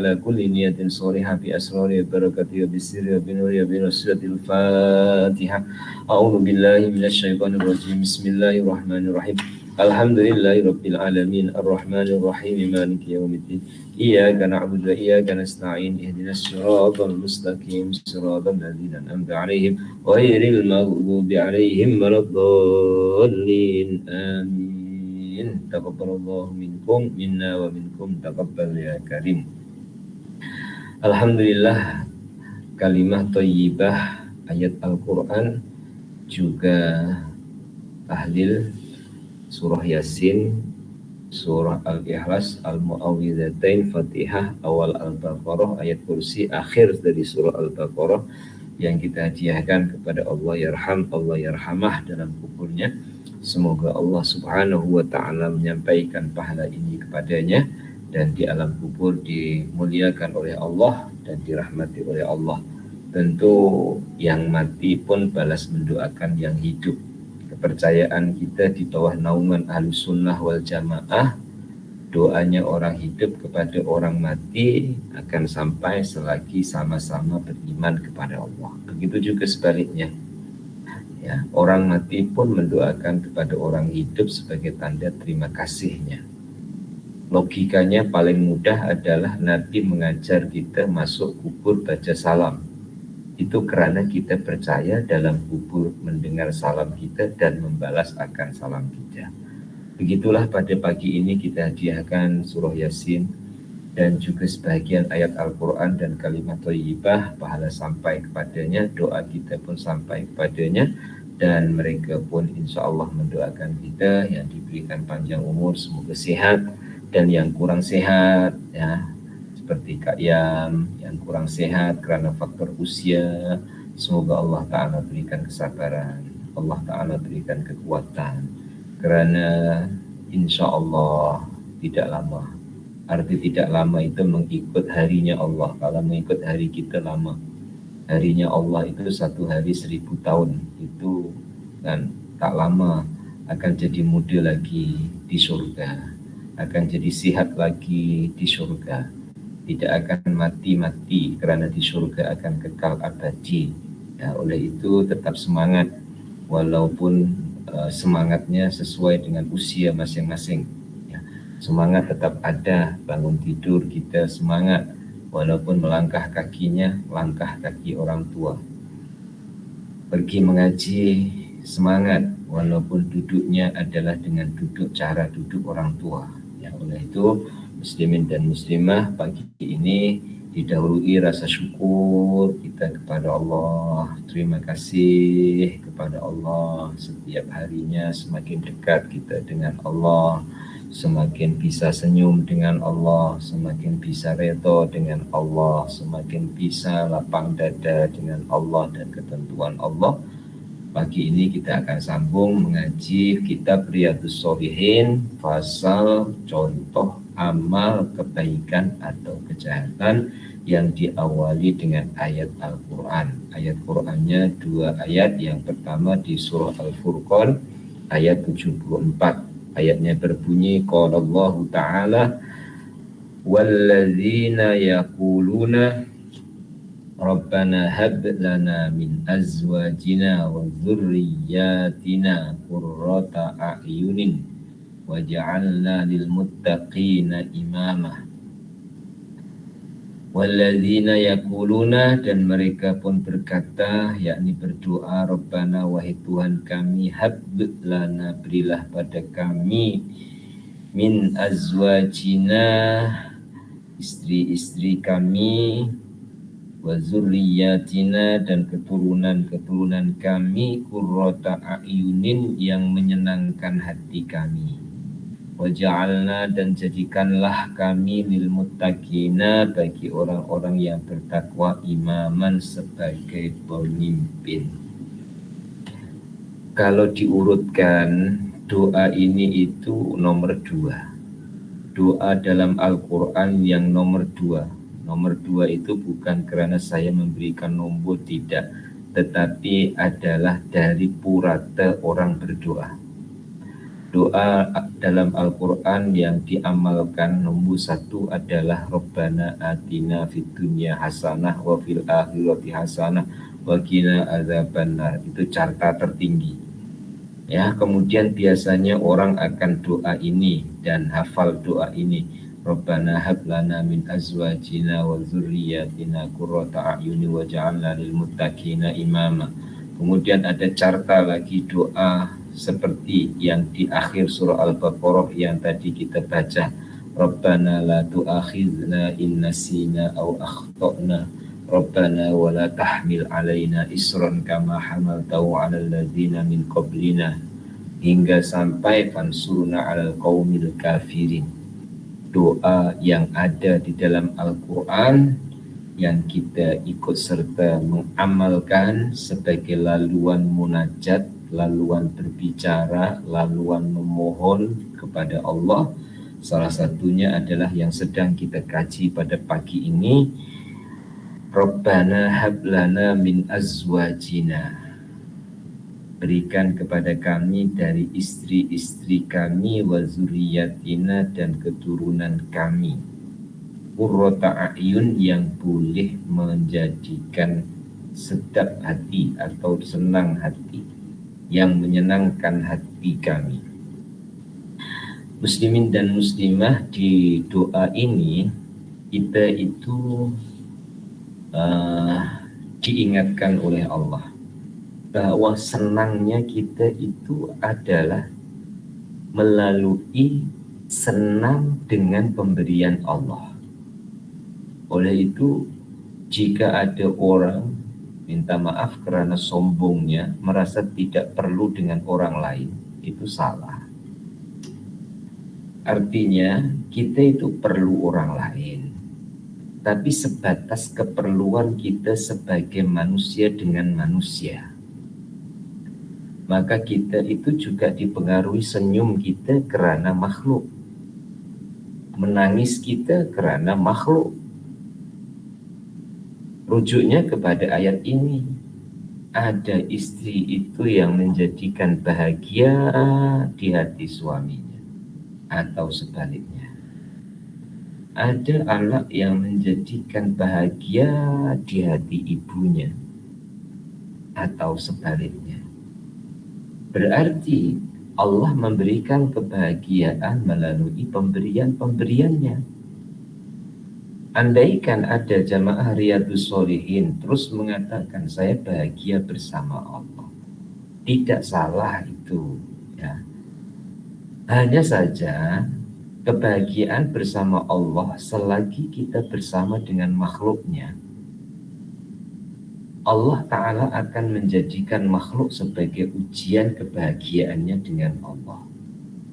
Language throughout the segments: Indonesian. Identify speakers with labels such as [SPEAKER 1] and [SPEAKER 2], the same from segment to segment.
[SPEAKER 1] على كل نية صالحة بأسرار وبركة وبسر وبنور وبنصرة الفاتحة. أعوذ بالله من الشيطان الرجيم. بسم الله الرحمن الرحيم. الحمد لله رب العالمين الرحمن الرحيم مالك يوم الدين. إياك نعبد وإياك نستعين. اهدنا الصراط المستقيم صراط الذين أنعمت عليهم غير المغضوب عليهم ولا الضالين آمين. تقبل الله منكم منا ومنكم تقبل يا كريم. Alhamdulillah, kalimah thayyibah ayat Al-Quran juga tahlil surah Yasin, surah Al-Ikhlas, Al-Mu'awwidzatain, Fatihah, awal Al-Baqarah, ayat kursi, akhir dari surah Al-Baqarah yang kita hadiahkan kepada Allah yarham, Allah yarhamah dalam kuburnya. Semoga Allah subhanahu wa ta'ala menyampaikan pahala ini kepadanya dan di alam kubur dimuliakan oleh Allah dan dirahmati oleh Allah. Tentu yang mati pun balas mendoakan yang hidup. Kepercayaan kita di bawah naungan Ahlus Sunnah wal Jamaah, doanya orang hidup kepada orang mati akan sampai selagi sama-sama beriman kepada Allah. Begitu juga sebaliknya. Ya, orang mati pun mendoakan kepada orang hidup sebagai tanda terima kasihnya. Logikanya paling mudah adalah Nabi mengajar kita masuk kubur baca salam. Itu karena kita percaya dalam kubur mendengar salam kita dan membalas akan salam kita. Begitulah pada pagi ini kita hadiahkan surah Yasin dan juga sebagian ayat Al-Quran dan kalimat thayyibah, pahala sampai kepadanya, doa kita pun sampai kepadanya, dan mereka pun insya Allah mendoakan kita yang diberikan panjang umur, semoga sehat, dan yang kurang sehat ya seperti Kak Yam yang kurang sehat karena faktor usia, semoga Allah Ta'ala berikan kesabaran, Allah Ta'ala berikan kekuatan, karena insya Allah tidak lama. Arti tidak lama itu mengikut harinya Allah. Kalau mengikut hari kita lama, harinya Allah itu 1 hari 1000 tahun, itu dan tak lama akan jadi muda lagi di surga, akan jadi sehat lagi di surga, tidak akan mati-mati karena di surga akan kekal abadi. Ya, oleh itu tetap semangat walaupun semangatnya sesuai dengan usia masing-masing. Ya, semangat tetap ada, bangun tidur kita semangat walaupun melangkah kakinya langkah kaki orang tua. Pergi mengaji semangat walaupun duduknya adalah dengan duduk cara duduk orang tua. Ya, oleh itu muslimin dan muslimah pagi ini didahului rasa syukur kita kepada Allah. Terima kasih kepada Allah, setiap harinya semakin dekat kita dengan Allah, semakin bisa senyum dengan Allah, semakin bisa redo dengan Allah, semakin bisa lapang dada dengan Allah dan ketentuan Allah. Pagi ini kita akan sambung mengaji kitab Riyadhus Shalihin, pasal contoh amal kebaikan atau kejahatan yang diawali dengan ayat Al-Quran. Ayat Qurannya 2 ayat. Yang pertama di surah Al-Furqan ayat 74. Ayatnya berbunyi, qala Allah Ta'ala walladzina yaquluna Rabbana hab lana min azwajina wa dzurriyyatina qurrata a'yunin waj'alna lil muttaqina imama. Walladzina yaquluna, dan mereka pun berkata, yakni berdoa, Rabbana wahai Tuhan kami, hab lana, berilah pada kami, min azwajina, istri-istri kami, wa zurriyatina, dan keturunan-keturunan kami, qurrata a'yunin, yang menyenangkan hati kami, waja'alna, dan jadikanlah kami, lil muttaqina, bagi orang-orang yang bertakwa, imaman, sebagai pemimpin. Kalau diurutkan doa ini itu nomor 2. Doa dalam Al-Quran yang nomor 2. Nomor 2 itu bukan karena saya memberikan nombor, tidak, tetapi adalah dari purata orang berdoa. Doa dalam Al-Quran yang diamalkan nomor satu adalah Rabbana atina fid dunya hasanah wa fil akhirati hasanah wa qina adzabannar. Itu carta tertinggi. Ya, kemudian biasanya orang akan doa ini dan hafal doa ini. Rabbana hab lana min azwajina wa dzurriyyatina qurrata a'yuni waj'alna lil muttaqina imama. Kemudian ada carta lagi doa seperti yang di akhir surah Al-Baqarah yang tadi kita baca. Rabbana la tu'akhidna in nasina aw akhtana. Rabbana wa la tahmil alaina isran kama hamaltahu 'alal ladzina min qablina, hingga sampai fansurna 'alal qaumil kafirin. Doa yang ada di dalam Al-Qur'an yang kita ikut serta mengamalkan sebagai laluan munajat, laluan berbicara, laluan memohon kepada Allah. Salah satunya adalah yang sedang kita kaji pada pagi ini. Rabbana hablana min azwajina, berikan kepada kami dari istri-istri kami, wa zuriyatina, dan keturunan kami, qurrata a'yun, yang boleh menjadikan sedap hati atau senang hati, yang menyenangkan hati kami. Muslimin dan muslimah, di doa ini kita itu diingatkan oleh Allah bahwa senangnya kita itu adalah melalui senang dengan pemberian Allah. Oleh itu, jika ada orang minta maaf karena sombongnya, merasa tidak perlu dengan orang lain, itu salah. Artinya, kita itu perlu orang lain, tapi sebatas keperluan kita sebagai manusia dengan manusia. Maka kita itu juga dipengaruhi senyum kita karena makhluk, menangis kita karena makhluk. Rujuknya kepada ayat ini. Ada istri itu yang menjadikan bahagia di hati suaminya, atau sebaliknya. Ada anak yang menjadikan bahagia di hati ibunya, atau sebaliknya. Berarti Allah memberikan kebahagiaan melalui pemberian-pemberiannya. Andaikan ada jamaah Riyadhus Shalihin terus mengatakan saya bahagia bersama Allah, tidak salah itu, ya. Hanya saja kebahagiaan bersama Allah selagi kita bersama dengan makhluknya, Allah Ta'ala akan menjadikan makhluk sebagai ujian kebahagiaannya dengan Allah.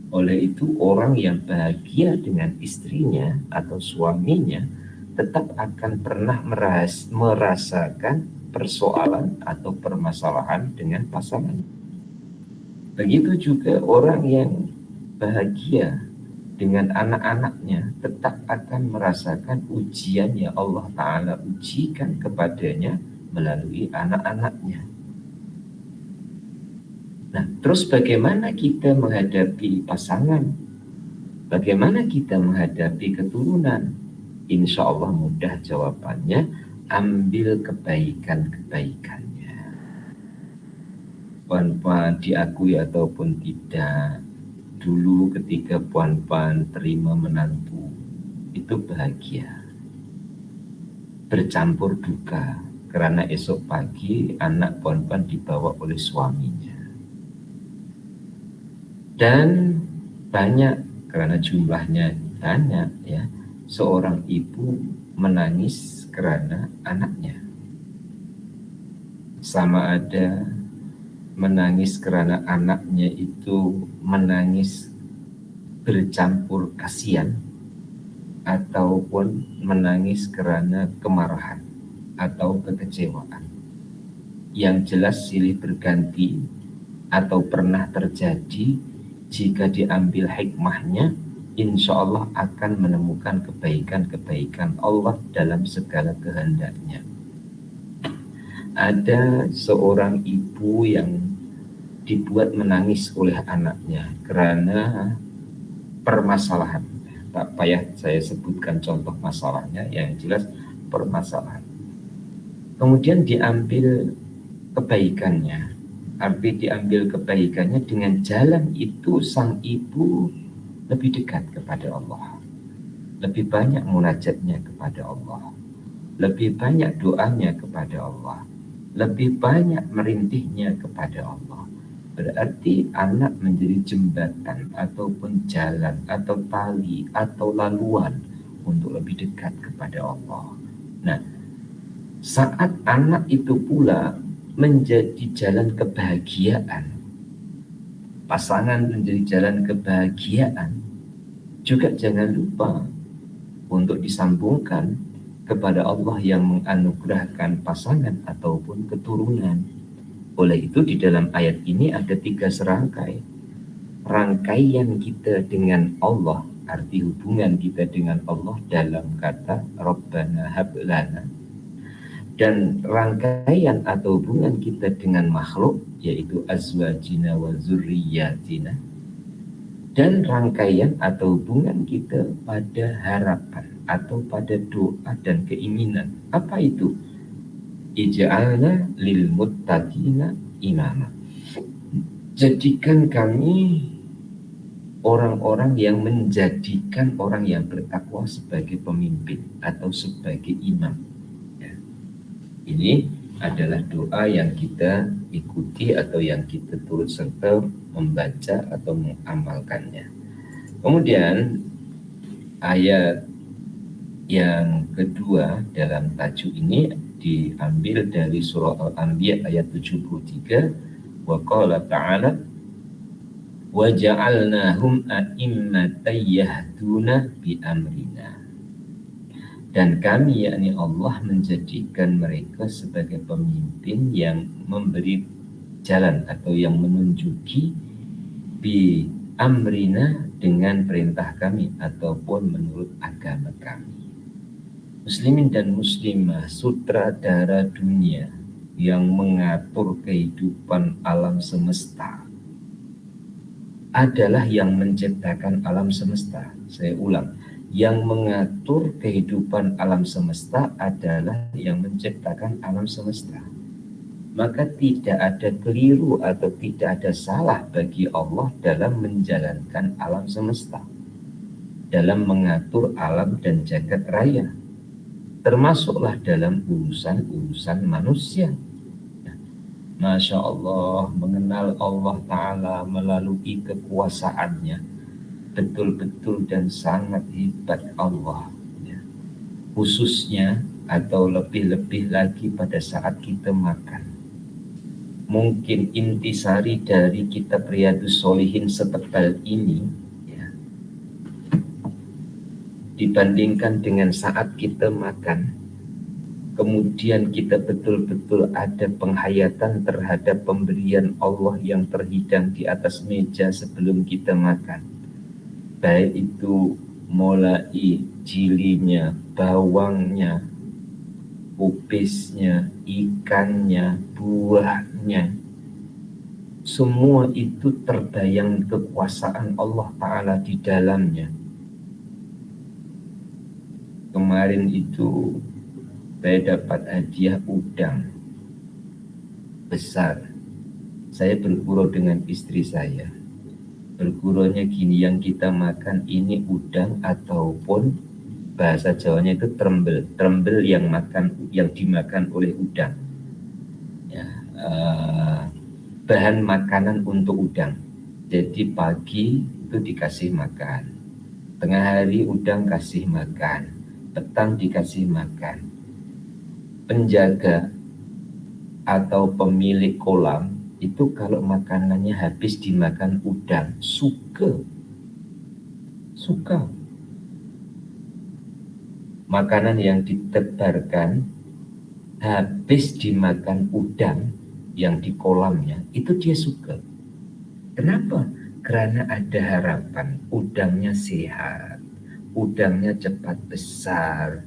[SPEAKER 1] Oleh itu, orang yang bahagia dengan istrinya atau suaminya tetap akan pernah merasakan persoalan atau permasalahan dengan pasangan. Begitu juga orang yang bahagia dengan anak-anaknya tetap akan merasakan ujian yang Allah Ta'ala ujikan kepadanya melalui anak-anaknya. Nah, terus bagaimana kita menghadapi pasangan? Bagaimana kita menghadapi keturunan? Insya Allah mudah jawabannya, ambil kebaikan-kebaikannya. Puan-puan diakui ataupun tidak, dulu ketika puan-puan terima menantu, itu bahagia. Bercampur duka, karena esok pagi anak puan-puan dibawa oleh suaminya. Dan banyak, karena jumlahnya banyak, ya, seorang ibu menangis karena anaknya. Sama ada menangis karena anaknya itu menangis bercampur kasihan, ataupun menangis karena kemarahan atau kekecewaan. Yang jelas silih berganti atau pernah terjadi. Jika diambil hikmahnya, insya Allah akan menemukan kebaikan-kebaikan Allah dalam segala kehendaknya. Ada seorang ibu yang dibuat menangis oleh anaknya karena permasalahan. Tak payah saya sebutkan contoh masalahnya, yang jelas permasalahan. Kemudian diambil kebaikannya, arti diambil kebaikannya dengan jalan itu sang ibu lebih dekat kepada Allah, lebih banyak munajatnya kepada Allah, lebih banyak doanya kepada Allah, lebih banyak merintihnya kepada Allah. Berarti anak menjadi jembatan ataupun jalan atau tali atau laluan untuk lebih dekat kepada Allah. Nah, saat anak itu pula menjadi jalan kebahagiaan, pasangan menjadi jalan kebahagiaan, juga jangan lupa untuk disambungkan kepada Allah yang menganugerahkan pasangan ataupun keturunan. Oleh itu di dalam ayat ini ada 3 serangkai. Rangkaian kita dengan Allah, arti hubungan kita dengan Allah dalam kata Rabbana hablana. Dan rangkaian atau hubungan kita dengan makhluk, yaitu azwajina wa zurriyatina. Dan rangkaian atau hubungan kita pada harapan atau pada doa dan keinginan. Apa itu? Ij'alna lil muttaqina imama. Jadikan kami orang-orang yang menjadikan orang yang bertakwa sebagai pemimpin atau sebagai imam. Ya. Ini adalah doa yang kita ikuti atau yang kita turut serta membaca atau mengamalkannya. Kemudian ayat yang kedua dalam tajuk ini diambil dari surah Al-Anbiya ayat 73. Wa qala ta'ala wa ja'alnahum a'immatan yahduna bi amrina. Dan kami, yakni Allah, menjadikan mereka sebagai pemimpin yang memberi jalan atau yang menunjuki bi amrina, dengan perintah kami ataupun menurut agama kami. Muslimin dan muslimah, sutradara dunia yang mengatur kehidupan alam semesta adalah yang menciptakan alam semesta. Saya ulang, yang mengatur kehidupan alam semesta adalah yang menciptakan alam semesta. Maka tidak ada keliru atau tidak ada salah bagi Allah dalam menjalankan alam semesta, dalam mengatur alam dan jagat raya, termasuklah dalam urusan-urusan manusia. Masya Allah, mengenal Allah Ta'ala melalui kekuasaannya betul-betul dan sangat hebat Allah, ya. Khususnya atau lebih-lebih lagi pada saat kita makan. Mungkin intisari dari kitab Riyadhus Shalihin setebal ini, ya, dibandingkan dengan saat kita makan, kemudian kita betul-betul ada penghayatan terhadap pemberian Allah yang terhidang di atas meja sebelum kita makan. Baik itu mulai jilinya, bawangnya, kubisnya, ikannya, buahnya. Semua itu terbayang kekuasaan Allah Ta'ala di dalamnya. Kemarin itu saya dapat hadiah udang besar. Saya bergurau dengan istri saya. Berguraunya gini, yang kita makan ini udang ataupun bahasa Jawanya itu trembel. Trembel yang dimakan oleh udang. Ya, bahan makanan untuk udang. Jadi pagi itu dikasih makan, tengah hari udang kasih makan, petang dikasih makan. Penjaga atau pemilik kolam itu kalau makanannya habis dimakan udang, suka. Makanan yang ditebarkan habis dimakan udang yang di kolamnya, itu dia suka. Kenapa? Karena ada harapan udangnya sehat, udangnya cepat besar.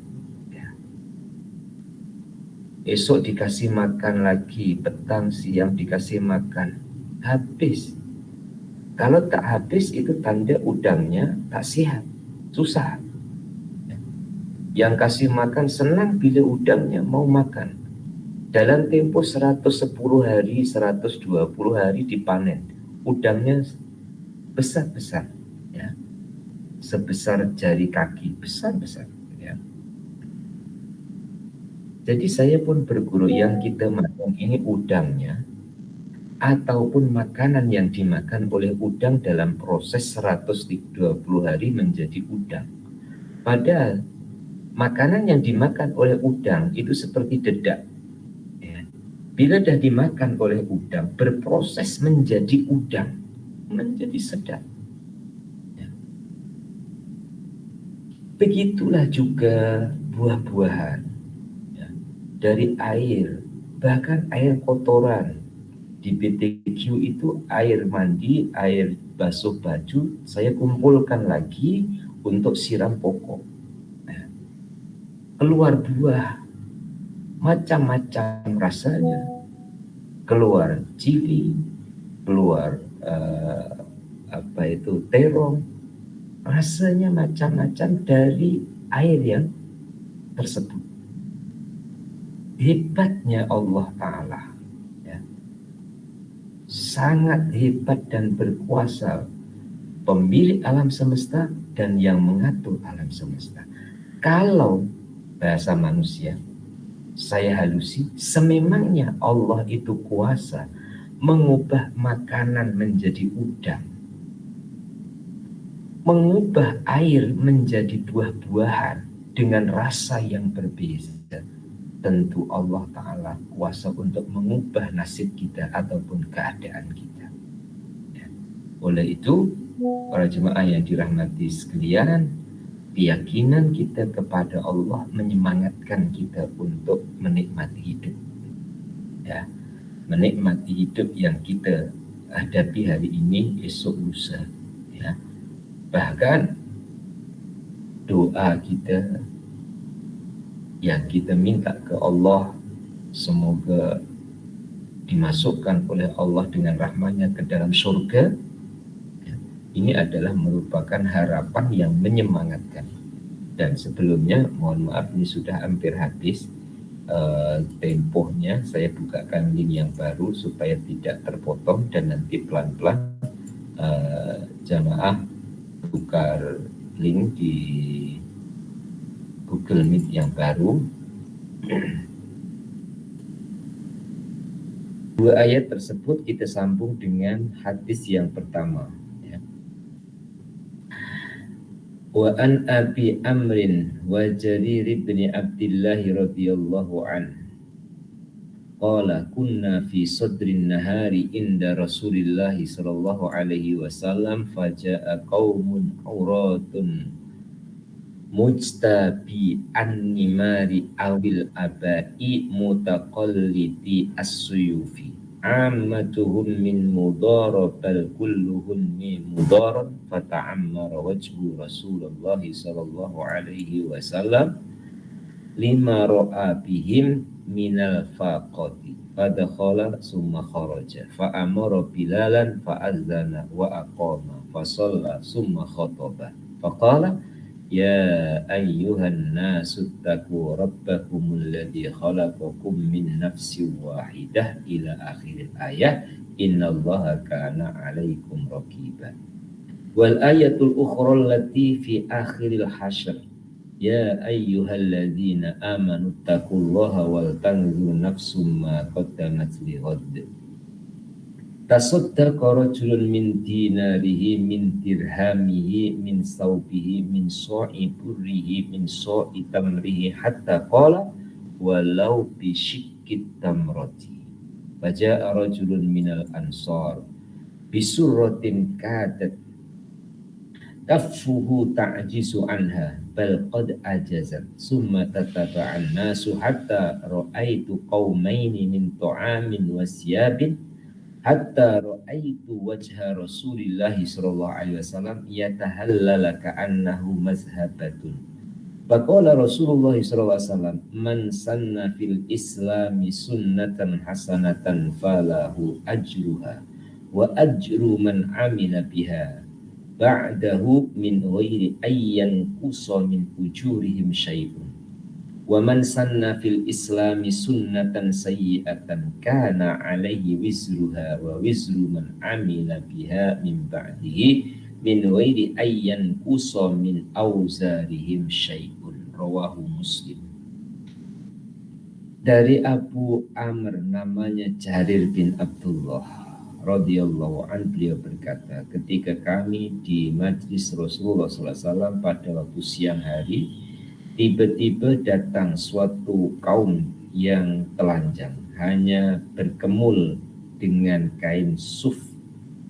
[SPEAKER 1] Esok dikasih makan lagi, petang siang dikasih makan. habis. Kalau tak habis itu tanda udangnya tak sehat, susah. Yang kasih makan senang bila udangnya mau makan. Dalam tempo 110 hari, 120 hari dipanen. Udangnya besar-besar, ya. Sebesar jari kaki, besar-besar, ya. Jadi saya pun berguru, yang kita makan ini udangnya ataupun makanan yang dimakan oleh udang dalam proses 120 hari menjadi udang. Padahal makanan yang dimakan oleh udang itu seperti dedak. Ya. Bila dah dimakan oleh udang, berproses menjadi udang, menjadi sedap. Ya. Begitulah juga buah-buahan, ya. Dari air, bahkan air kotoran. Di BTQ itu air mandi, air basuh baju, saya kumpulkan lagi untuk siram pokok. Ya. Keluar buah macam-macam rasanya, keluar cili, keluar terong, rasanya macam-macam dari air yang tersebut. Hebatnya Allah Ta'ala, ya. Sangat hebat dan berkuasa, pemilik alam semesta dan yang mengatur alam semesta. Kalau bahasa manusia, saya halusi, sememangnya Allah itu kuasa mengubah makanan menjadi udang, mengubah air menjadi buah-buahan dengan rasa yang berbeda. Tentu Allah Ta'ala kuasa untuk mengubah nasib kita ataupun keadaan kita. Ya. Oleh itu, para jemaah yang dirahmati sekalian, keyakinan kita kepada Allah menyemangatkan kita untuk menikmati hidup. Ya, menikmati hidup yang kita hadapi hari ini, esok lusa. Ya. Bahkan doa kita yang kita minta ke Allah, semoga dimasukkan oleh Allah dengan rahmatnya ke dalam surga, ya, ini adalah merupakan harapan yang menyemangatkan. Dan sebelumnya, mohon maaf, ini sudah hampir habis tempohnya. Saya bukakan link yang baru supaya tidak terpotong, dan nanti pelan-pelan jamaah tukar link di Google Meet yang baru. Dua ayat tersebut kita sambung dengan hadis yang pertama. Ya. Wa an Abi Amrin wa Jarir bin Abdullah radhiyallahu an. Qala kunna fi sadrin nahari inda Rasulillah sallallahu alaihi wasallam faja'a qaumun auratun mujtabi an-nimari awil abai mutaqalliti as-suyufi ammatuhum min mudara bal kulluhum min mudara fata'ammara wajhu Rasulullah sallallahu alaihi wasallam lima ra'a bihim minal faqati fadakhala summa kharaja fa'amara bilalan fa'adzana wa aqama fasalla summa khataba faqala ya ayyuhan nasu taqu rabbakumul ladzi khalaqakum min nafsin wahidah ila akhir ayat innallaha kana 'alaikum raqiba. Wal ayatul ukhra allati fi akhiril hasyr ya ayyuhalladzina amanu taqullaha wal tanzur nafsum ma qaddamat lighad. Tasaddaqa rajulun min dinarihi min dirhamihi min saubihi min so'i burrihi min so'i tamrihi hatta qala walau bisyikkit tamrati. Faja'a rajulun minal ansar bisurratin kadat kaffuhu ta'jisu anha bal qad ajazat summa tataba'an nasu hatta ra'aitu qaumaini min ta'amin wa siyabin hatta ra'aitu wajha Rasulillah sallallahu alaihi wasallam yatahallala ka'annahu mazhabatun. Faqala Rasulullah sallallahu alaihi wasallam man sanna fil islami sunnatan hasanatan falahu ajruha wa ajru man amila biha ba'dahu min ghairi ayyan qusa min ujurihim syai'un. Wa man sanna fil islami sunnatan sayyi'atan kana alaihi wizruha wa wizru man amila biha min ba'dihi min ghairi ayyan qusa min auzarihim syai'un. Rawahu Muslim. Dari Abu Amr, namanya Jarir bin Abdullah radhiyallahu an, beliau berkata, ketika kami di majlis Rasulullah SAW pada waktu siang hari, tiba-tiba datang suatu kaum yang telanjang, hanya berkemul dengan kain suf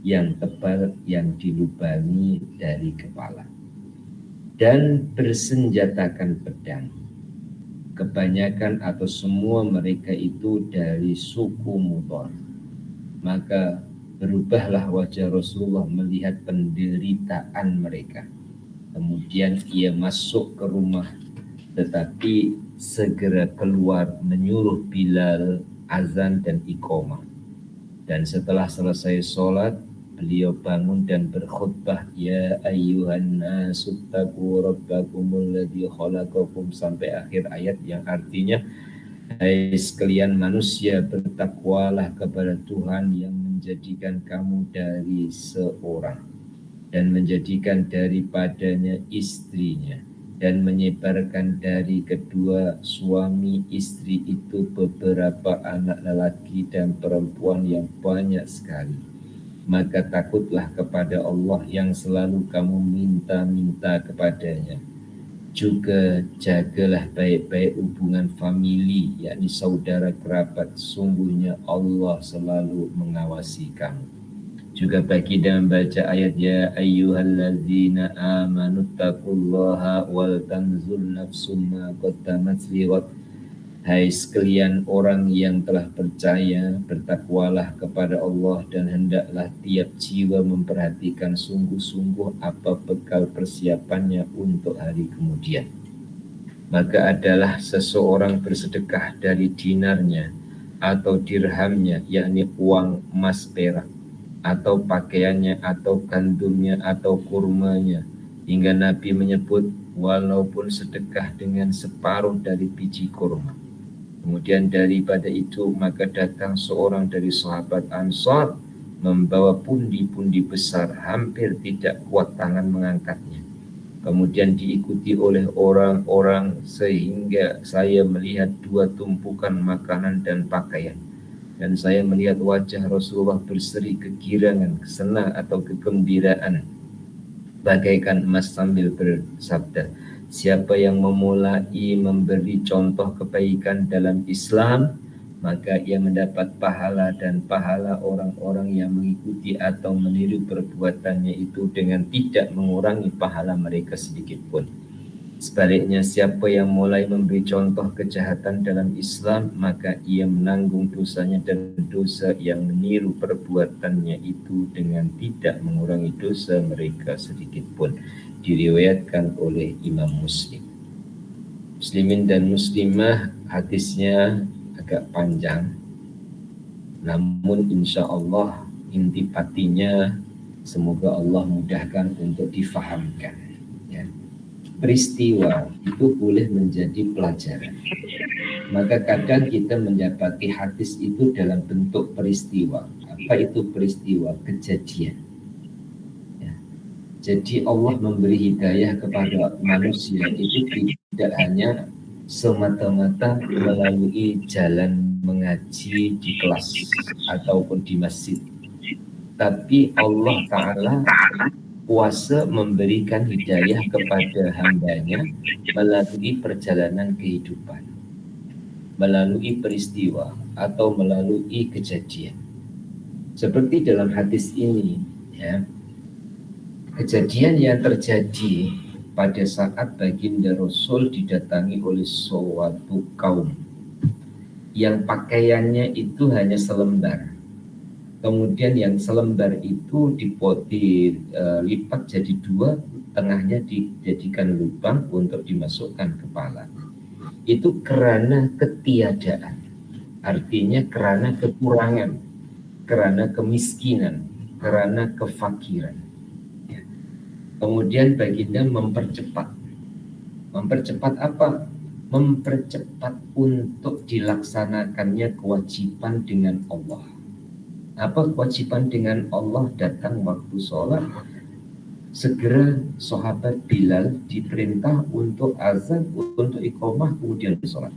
[SPEAKER 1] yang tebal yang dilubangi dari kepala, dan bersenjatakan pedang. Kebanyakan atau semua mereka itu dari suku Mudhar. Maka berubahlah wajah Rasulullah melihat penderitaan mereka. Kemudian ia masuk ke rumah, tetapi segera keluar menyuruh Bilal azan dan iqamah. Dan setelah selesai sholat, beliau bangun dan berkhutbah, ya ayyuhan nasu taqu rabbakumul ladzi khalaqakum, sampai akhir ayat yang artinya, hai sekalian manusia, bertakwalah kepada Tuhan yang menjadikan kamu dari seorang dan menjadikan daripadanya istrinya dan menyebarkan dari kedua suami istri itu beberapa anak lelaki dan perempuan yang banyak sekali. Maka takutlah kepada Allah yang selalu kamu minta-minta kepadanya. Juga jagalah baik-baik hubungan famili, yakni saudara kerabat. Sungguhnya Allah selalu mengawasi kamu. Juga bagi dan membaca ayat, ya ayyuhalladzina amanu taqullaha wal tanzur nafsum ma qaddamat liwat. Hai sekalian orang yang telah percaya, bertakwalah kepada Allah dan hendaklah tiap jiwa memperhatikan sungguh-sungguh apa bekal persiapannya untuk hari kemudian. Maka adalah seseorang bersedekah dari dinarnya atau dirhamnya, yakni uang emas perak, atau pakaiannya, atau gandumnya, atau kurmanya, hingga Nabi menyebut walaupun sedekah dengan separuh dari biji kurma. Kemudian daripada itu maka datang seorang dari sahabat Ansar membawa pundi-pundi besar, hampir tidak kuat tangan mengangkatnya. Kemudian diikuti oleh orang-orang sehingga saya melihat dua tumpukan makanan dan pakaian. Dan saya melihat wajah Rasulullah berseri kegirangan, senang atau kegembiraan bagaikan emas sambil bersabda, siapa yang memulai memberi contoh kebaikan dalam Islam, maka ia mendapat pahala dan pahala orang-orang yang mengikuti atau meniru perbuatannya itu dengan tidak mengurangi pahala mereka sedikit pun. Sebaliknya, siapa yang mulai memberi contoh kejahatan dalam Islam, maka ia menanggung dosanya dan dosa yang meniru perbuatannya itu dengan tidak mengurangi dosa mereka sedikit pun. Diriwayatkan oleh Imam Muslim. Muslimin dan muslimah, hadisnya agak panjang, namun insya Allah intipatinya semoga Allah mudahkan untuk difahamkan. Ya. Peristiwa itu boleh menjadi pelajaran. Maka kadang kita mendapati hadis itu dalam bentuk peristiwa. Apa itu peristiwa? Kejadian. Jadi Allah memberi hidayah kepada manusia itu tidak hanya semata-mata melalui jalan mengaji di kelas ataupun di masjid, tapi Allah Ta'ala kuasa memberikan hidayah kepada hambanya melalui perjalanan kehidupan, melalui peristiwa atau melalui kejadian. Seperti dalam hadis ini, ya. Kejadian yang terjadi pada saat baginda Rasul didatangi oleh suatu kaum yang pakaiannya itu hanya selembar. Kemudian yang selembar itu dilipat jadi dua, tengahnya dijadikan lubang untuk dimasukkan kepala. Itu karena ketiadaan, artinya karena kekurangan, karena kemiskinan. karena kefakiran. Ya. Kemudian baginda mempercepat. Mempercepat apa? Mempercepat untuk dilaksanakannya kewajiban dengan Allah. Apa kewajiban dengan Allah? Datang waktu sholat, segera sahabat Bilal diperintah untuk azan, untuk iqamah, kemudian sholat.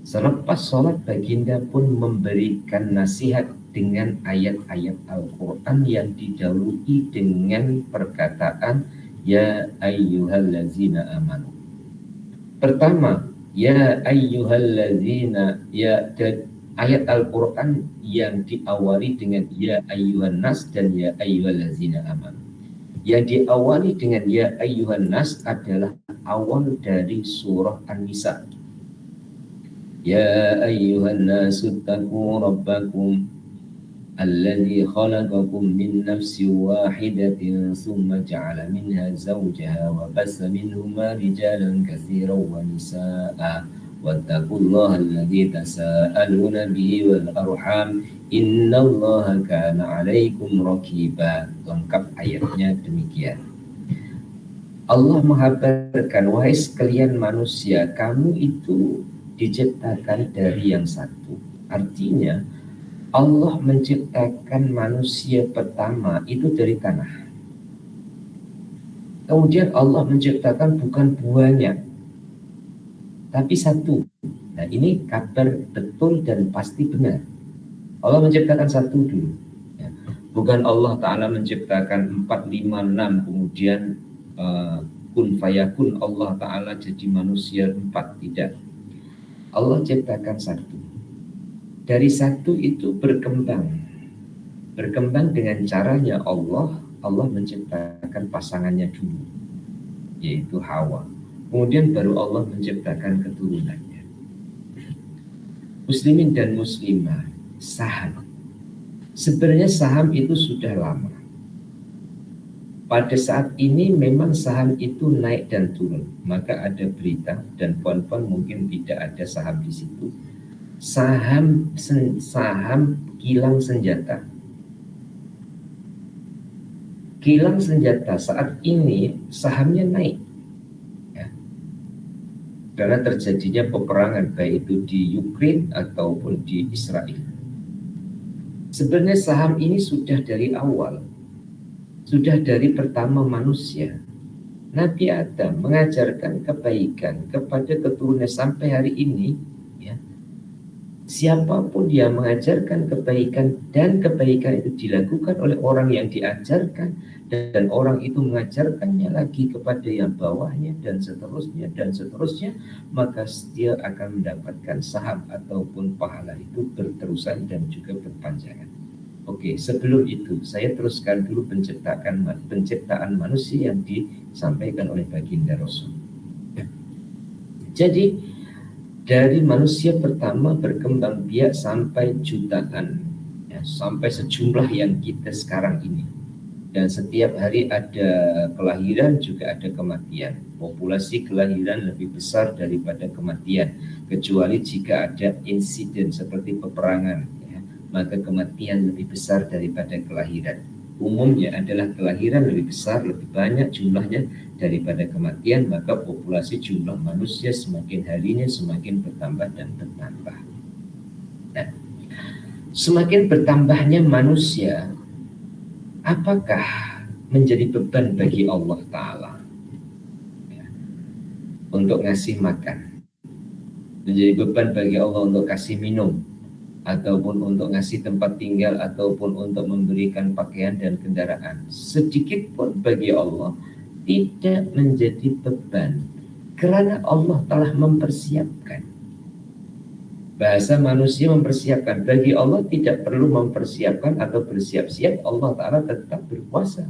[SPEAKER 1] Selepas sholat, baginda pun memberikan nasihat dengan ayat-ayat Al-Quran yang didahului dengan perkataan ya ayyuhallazina amanu. Pertama, ya ayyuhallazina, ya, ayat Al-Quran yang diawali dengan ya ayyuhan nas dan ya ayyuhallazina amanu. Yang diawali dengan ya ayyuhan nas adalah awal dari surah An-Nisa. Ya ayyuhan nasu taqu rabbakum alladzi khalaqakum min nafsin wahidatin thumma ja'ala minha zawjaha wa bassa minhuma rijalan katsiran wa nisaa'a wattaqullaha alladzi tasaaluna bihi wal arham innallaha kana 'alaikum raqiba. Lengkap ayatnya demikian. Allah menghabarkan, wahai sekalian manusia, kamu itu diciptakan dari yang satu. Artinya Allah menciptakan manusia pertama itu dari tanah. Kemudian Allah menciptakan bukan banyak, tapi satu. Nah, ini kabar betul dan pasti benar. Allah menciptakan satu dulu. Ya. Bukan Allah Ta'ala menciptakan 4, 5, 6 kemudian kun fayakun Allah Ta'ala jadi manusia 4, tidak. Allah ciptakan satu. Dari satu itu berkembang dengan caranya Allah menciptakan pasangannya dulu, yaitu Hawa. Kemudian baru Allah menciptakan keturunannya. Muslimin dan muslimah, saham. Sebenarnya saham itu sudah lama. Pada saat ini memang saham itu naik dan turun. Maka ada berita, dan puan-puan mungkin tidak ada saham di situ. Saham kilang senjata. Kilang senjata saat ini sahamnya naik. Ya. Karena terjadinya peperangan baik itu di Ukraina ataupun di Israel. Sebenarnya saham ini sudah dari awal. Sudah dari pertama manusia. Nabi Adam mengajarkan kebaikan kepada keturunannya sampai hari ini. Ya, siapapun dia mengajarkan kebaikan dan kebaikan itu dilakukan oleh orang yang diajarkan dan orang itu mengajarkannya lagi kepada yang bawahnya dan seterusnya, maka dia akan mendapatkan saham ataupun pahala itu berterusan dan juga berpanjangan. Oke, sebelum itu saya teruskan dulu penciptaan manusia yang disampaikan oleh baginda Rasul. Jadi dari manusia pertama berkembang biak sampai jutaan, ya, sampai sejumlah yang kita sekarang ini. Dan setiap hari ada kelahiran juga ada kematian. Populasi kelahiran lebih besar daripada kematian, kecuali jika ada insiden seperti peperangan. Maka kematian lebih besar daripada kelahiran. Umumnya adalah kelahiran lebih besar, lebih banyak jumlahnya daripada kematian, maka populasi jumlah manusia semakin harinya semakin bertambah dan bertambah. Nah, semakin bertambahnya manusia, apakah menjadi beban bagi Allah Ta'ala? Ya, untuk ngasih makan, menjadi beban bagi Allah untuk kasih minum, ataupun untuk ngasih tempat tinggal, ataupun untuk memberikan pakaian dan kendaraan. Sedikit pun bagi Allah tidak menjadi beban, karena Allah telah mempersiapkan. Bahasa manusia mempersiapkan, bagi Allah tidak perlu mempersiapkan atau bersiap-siap, Allah Ta'ala tetap berkuasa.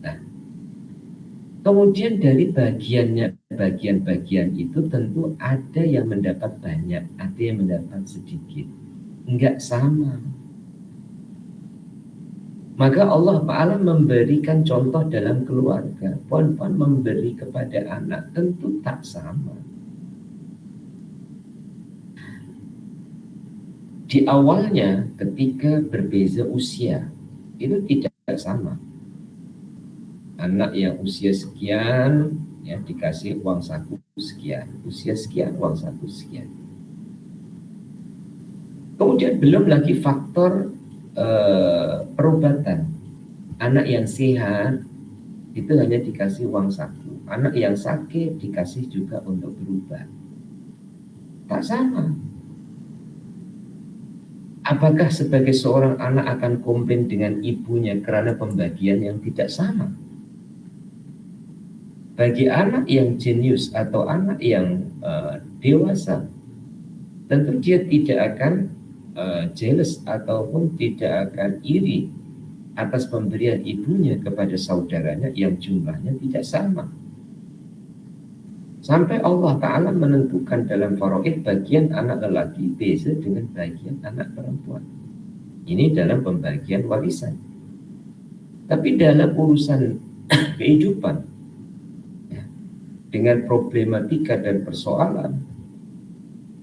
[SPEAKER 1] Nah, kemudian dari bagian-bagian itu tentu ada yang mendapat banyak, ada yang mendapat sedikit. Enggak sama. Maka Allah Ta'ala memberikan contoh dalam keluarga. Puan-puan memberi kepada anak tentu tak sama. Di awalnya ketika berbeza usia, itu tidak sama. Anak yang usia sekian ya dikasih uang saku sekian, usia sekian uang saku sekian. Kemudian belum lagi faktor perobatan. Anak yang sehat itu hanya dikasih uang saku. Anak yang sakit dikasih juga untuk berobat. Tak sama. Apakah sebagai seorang anak akan komplain dengan ibunya karena pembagian yang tidak sama? Bagi anak yang jenius atau anak yang dewasa, tentu dia tidak akan jealous ataupun tidak akan iri atas pemberian ibunya kepada saudaranya yang jumlahnya tidak sama. Sampai Allah Ta'ala menentukan dalam faraid bagian anak lelaki beza dengan bagian anak perempuan. Ini dalam pembagian warisan. Tapi dalam urusan kehidupan, ya, dengan problematika dan persoalan,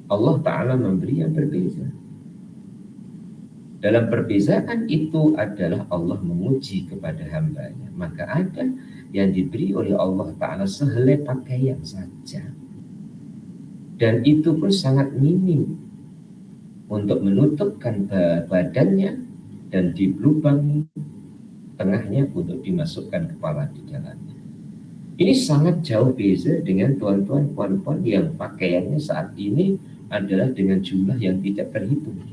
[SPEAKER 1] Allah Ta'ala memberi yang berbeza. Dalam perbezaan itu adalah Allah menguji kepada hambanya. Maka ada yang diberi oleh Allah Ta'ala sehelai pakaian saja. Dan itu pun sangat minim untuk menutupkan badannya dan di lubang tengahnya untuk dimasukkan kepala di dalamnya. Ini sangat jauh beza dengan tuan-tuan puan-puan yang pakaiannya saat ini adalah dengan jumlah yang tidak terhitung.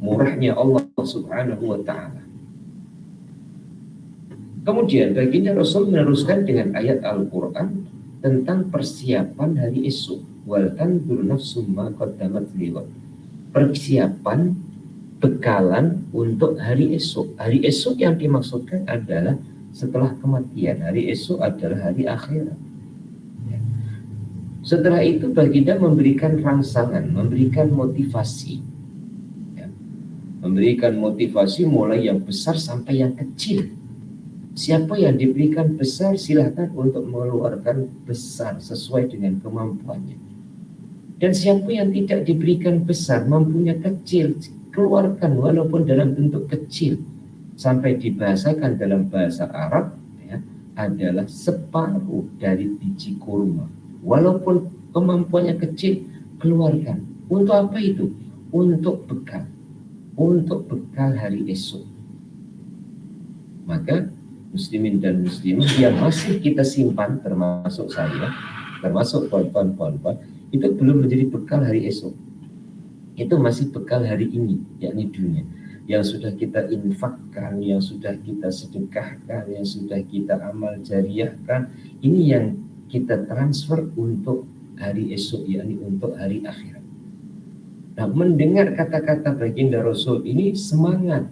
[SPEAKER 1] Murahnya Allah Subhanahu wa Ta'ala. Kemudian baginda Rasul meneruskan dengan ayat Al-Quran tentang persiapan hari esok. Wal tanzur nafsum ma qaddamat lighad. Persiapan bekalan untuk hari esok. Hari esok yang dimaksudkan adalah setelah kematian. Hari esok adalah hari akhirat. Setelah itu baginda memberikan rangsangan, memberikan motivasi. Memberikan motivasi mulai yang besar sampai yang kecil. Siapa yang diberikan besar silahkan untuk mengeluarkan besar sesuai dengan kemampuannya. Dan siapa yang tidak diberikan besar, mampunya kecil, keluarkan walaupun dalam bentuk kecil. Sampai dibahasakan dalam bahasa Arab ya, adalah separuh dari biji kurma. Walaupun kemampuannya kecil, keluarkan. Untuk apa itu? Untuk bekal. Untuk bekal hari esok. Maka muslimin dan muslimah yang masih kita simpan, termasuk saya, termasuk pohon-pohon, itu belum menjadi bekal hari esok. Itu masih bekal hari ini, yakni dunia. Yang sudah kita infakkan, yang sudah kita sedekahkan, yang sudah kita amal jariahkan, ini yang kita transfer untuk hari esok, yakni untuk hari akhirat. Nah, mendengar kata-kata baginda Rasul ini semangat,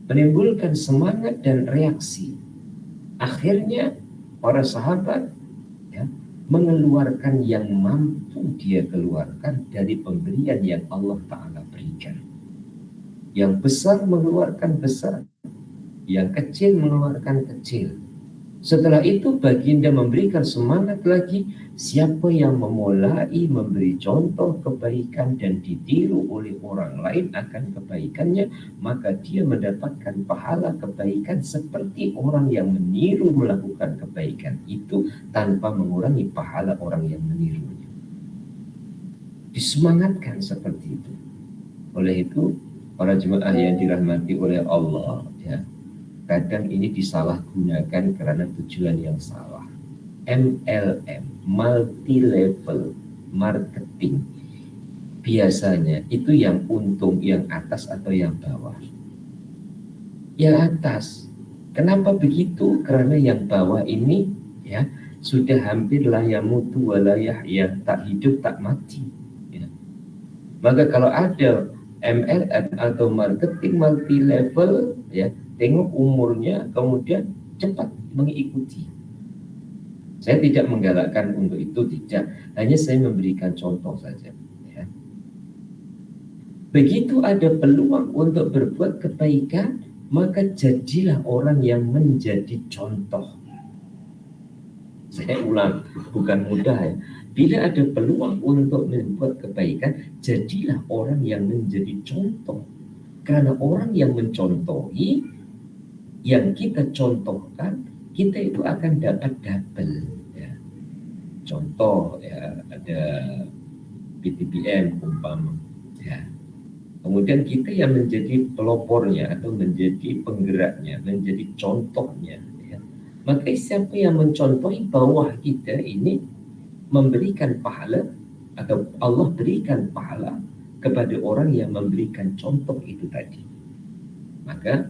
[SPEAKER 1] menimbulkan semangat dan reaksi. Akhirnya para sahabat ya, mengeluarkan yang mampu dia keluarkan dari pemberian yang Allah Ta'ala berikan. Yang besar mengeluarkan besar, yang kecil mengeluarkan kecil. Setelah itu baginda memberikan semangat lagi, siapa yang memulai memberi contoh kebaikan dan ditiru oleh orang lain akan kebaikannya, maka dia mendapatkan pahala kebaikan seperti orang yang meniru melakukan kebaikan itu tanpa mengurangi pahala orang yang menirunya. Disemangatkan seperti itu. Oleh itu, para jemaah yang dirahmati oleh Allah, ya, kadang ini disalahgunakan karena tujuan yang salah. MLM, multi level marketing, biasanya itu yang untung yang atas atau yang bawah? Yang atas. Kenapa begitu? Karena yang bawah ini ya sudah hampir la yamutu wa la yahya, tak hidup tak mati ya. Maka kalau ada MLM atau marketing multi level ya, tengok umurnya kemudian cepat mengikuti. Saya tidak menggalakkan untuk itu, tidak, hanya saya memberikan contoh saja ya. Begitu ada peluang untuk berbuat kebaikan, maka jadilah orang yang menjadi contoh. Saya ulang, bukan mudah ya. Bila ada peluang untuk membuat kebaikan, jadilah orang yang menjadi contoh. Karena orang yang mencontohi, yang kita contohkan, kita itu akan dapat double. Ya. Contoh ya, ada PTBM umpama. Ya. Kemudian kita yang menjadi pelopornya atau menjadi penggeraknya, menjadi contohnya. Ya. Maka siapa yang mencontohi bawah kita ini memberikan pahala atau Allah berikan pahala kepada orang yang memberikan contoh itu tadi. Maka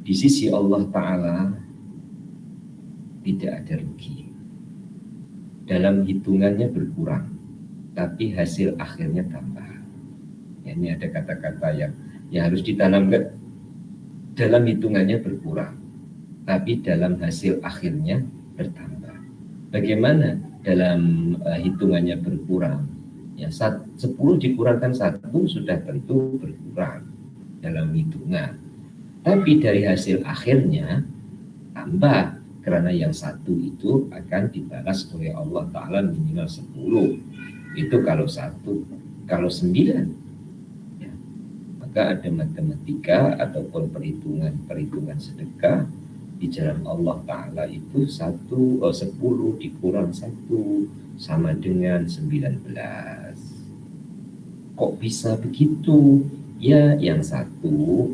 [SPEAKER 1] di sisi Allah Ta'ala tidak ada rugi. Dalam hitungannya berkurang, tapi hasil akhirnya tambah. Ya, ini ada kata-kata yang harus ditanamkan. Dalam hitungannya berkurang, tapi dalam hasil akhirnya bertambah. Bagaimana dalam hitungannya berkurang? Ya, 10 dikurangkan 1 sudah tentu berkurang dalam hitungan. Tapi dari hasil akhirnya tambah, karena yang 1 itu akan dibalas oleh Allah Ta'ala minimal 10. Itu kalau 1. Kalau 9, ya, maka ada matematika ataupun perhitungan sedekah di jalan Allah Ta'ala itu 10 dikurang 1 sama dengan 19. Kok bisa begitu? Ya, yang 1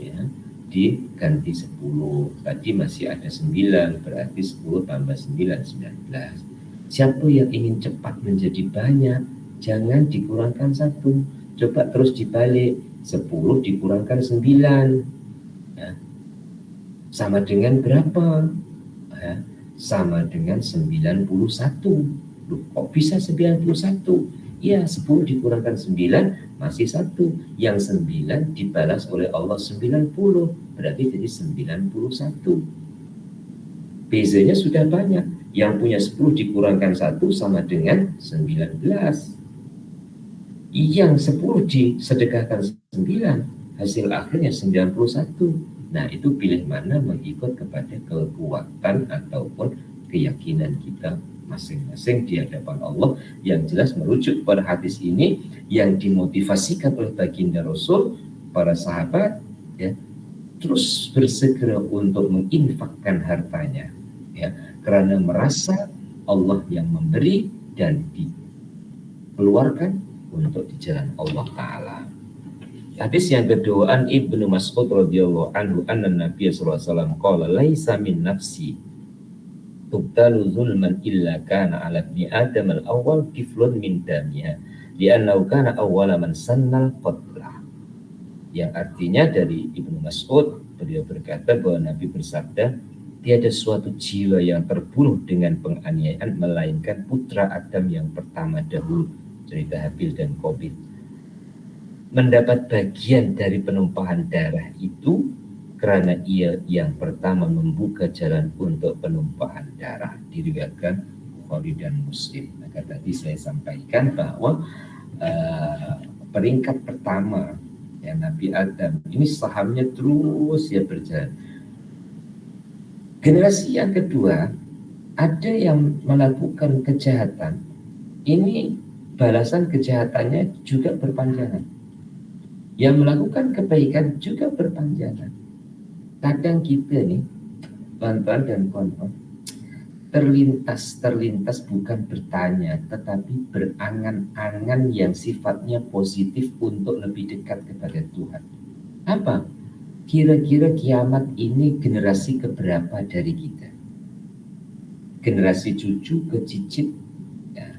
[SPEAKER 1] ya diganti 10. Tadi masih ada 9, berarti 10 tambah 9, 19. Siapa yang ingin cepat menjadi banyak, jangan dikurangkan 1. Coba terus dibalik, 10 dikurangkan 9. Ya. Sama dengan berapa? Ya, sama dengan 91. Loh, kok bisa 91? Ya, 10 dikurangkan 9 masih 1. Yang 9 dibalas oleh Allah 90. Berarti jadi 91. Bezanya sudah banyak. Yang punya 10 dikurangkan 1 sama dengan 19. Yang 10 disedekahkan 9, hasil akhirnya 91. Nah, itu pilih mana mengikut kepada kekuatan ataupun keyakinan kita masing-masing di hadapan Allah. Yang jelas merujuk pada hadis ini yang dimotivasikan oleh baginda Rasul, para sahabat ya, terus bersegera untuk menginfakkan hartanya ya, karena merasa Allah yang memberi dan dikeluarkan untuk di jalan Allah Ta'ala. Hadis yang kedua, an Ibnu Mas'ud radhiyallahu anhu anna Nabi sallallahu alaihi wasallam qala laisa min nafsi tubtalu zulman illa kana ala ibni adam al-awwal kiflun min damiha li'annahu kana awwala man sannal qatla. Yang artinya dari Ibnu Mas'ud, beliau berkata bahwa Nabi bersabda, tiada suatu jiwa yang terbunuh dengan penganiayaan melainkan putra Adam yang pertama dahulu, cerita Habil dan Qabil, mendapat bagian dari penumpahan darah itu karena ia yang pertama membuka jalan untuk penumpahan darah, diriwayatkan Bukhari dan Muslim. Maka tadi saya sampaikan bahwa peringkat pertama ya, Nabi Adam ini sahamnya terus ya berjalan. Generasi yang kedua ada yang melakukan kejahatan, ini balasan kejahatannya juga berpanjangan. Yang melakukan kebaikan juga berpanjangan. Kadang kita nih, tuan-tuan dan kawan-kawan, terlintas bukan bertanya, tetapi berangan-angan yang sifatnya positif untuk lebih dekat kepada Tuhan. Apa? Kira-kira kiamat ini generasi keberapa dari kita? Generasi cucu ke cicit? Ya.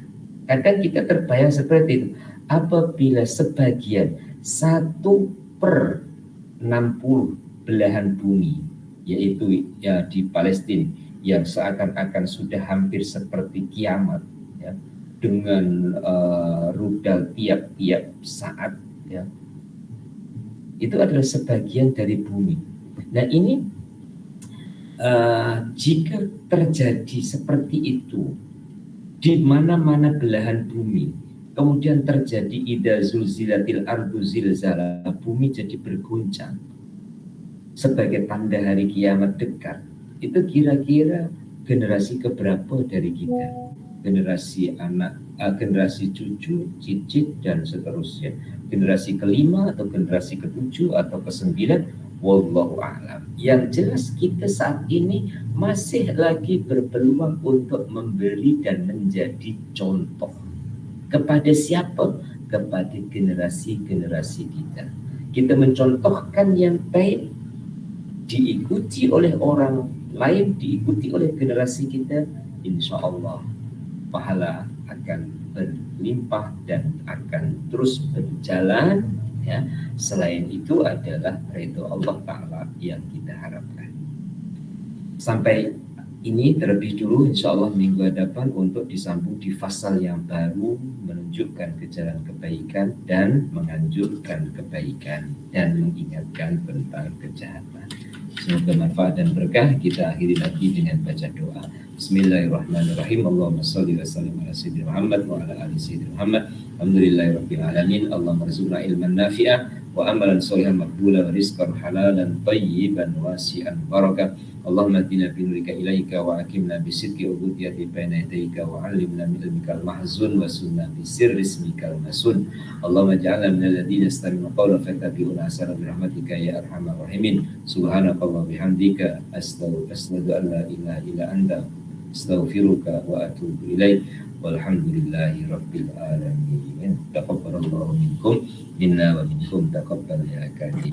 [SPEAKER 1] Kadang kita terbayang seperti itu. Apabila sebagian 1/60 belahan bumi, yaitu ya di Palestina, yang seakan-akan sudah hampir seperti kiamat ya, dengan rudal tiap-tiap saat ya, itu adalah sebagian dari bumi. Nah ini jika terjadi seperti itu di mana-mana belahan bumi, kemudian terjadi idza zulzilatil ardu zilzala, bumi jadi berguncang sebagai tanda hari kiamat dekat. Itu kira-kira generasi keberapa dari kita? Generasi anak generasi cucu, cicit, dan seterusnya. Generasi kelima atau generasi ketujuh atau kesembilan, wallahu a'lam. Yang jelas kita saat ini masih lagi berpeluang untuk memberi dan menjadi contoh. Kepada siapa? Kepada generasi-generasi kita. Kita mencontohkan yang baik, diikuti oleh orang lain, diikuti oleh generasi kita, insya Allah pahala akan berlimpah dan akan terus berjalan, ya. Selain itu adalah ridho Allah Ta'ala yang kita harapkan. Sampai ini terlebih dulu, insya Allah minggu depan untuk disambung di fasal yang baru, menunjukkan ke jalan kebaikan dan menganjurkan kebaikan dan mengingatkan tentang kejahatan. Semoga manfaat dan berkah. Kita akhiri lagi dengan baca doa. Bismillahirrahmanirrahim. Allahumma shalli wa sallim ala sayyidina Muhammad wa ala ali sayyidina Muhammad. Alhamdulillahirabbil alamin. Allahumma rzuqna ilman nafi'a wa amalan shalihan maqbula wa rizqan halalan thayyiban wasi'an barakah. Allahumma atina bi nurika ilaika wa akimna bi sidqi ubudiyyati baina yadayka wa 'allimna min ilmikal mahzun wa sunna bi sirri ismikal masun. Allahumma ja'alna minal ladzina yastami'una qawla fayattabi'una ahsana bi rahmatika ya arhamar rahimin. Subhanakallah bihamdika astaghfiruka an la ilaha illa anta astaghfiruka wa atubu ilaik. Walhamdulillahi rabbil alamin. Taqabbalallahu minkum minna wa minkum taqabbal ya karim.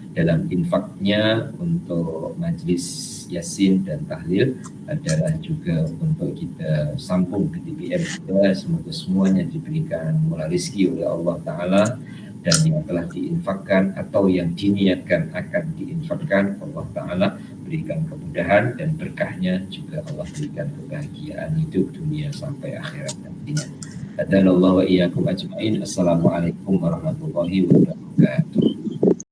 [SPEAKER 1] Dalam infaknya untuk majlis Yasin dan tahlil adalah juga untuk kita sambung ke TPM kita. Semoga semuanya diberikan murah rezeki oleh Allah Ta'ala, dan yang telah diinfakkan atau yang diniatkan akan diinfakkan, Allah Ta'ala berikan kemudahan dan berkahnya, juga Allah berikan kebahagiaan hidup dunia sampai akhirat nantinya. Hadanallahu wa iyyakum ajmain. Assalamualaikum warahmatullahi wabarakatuh.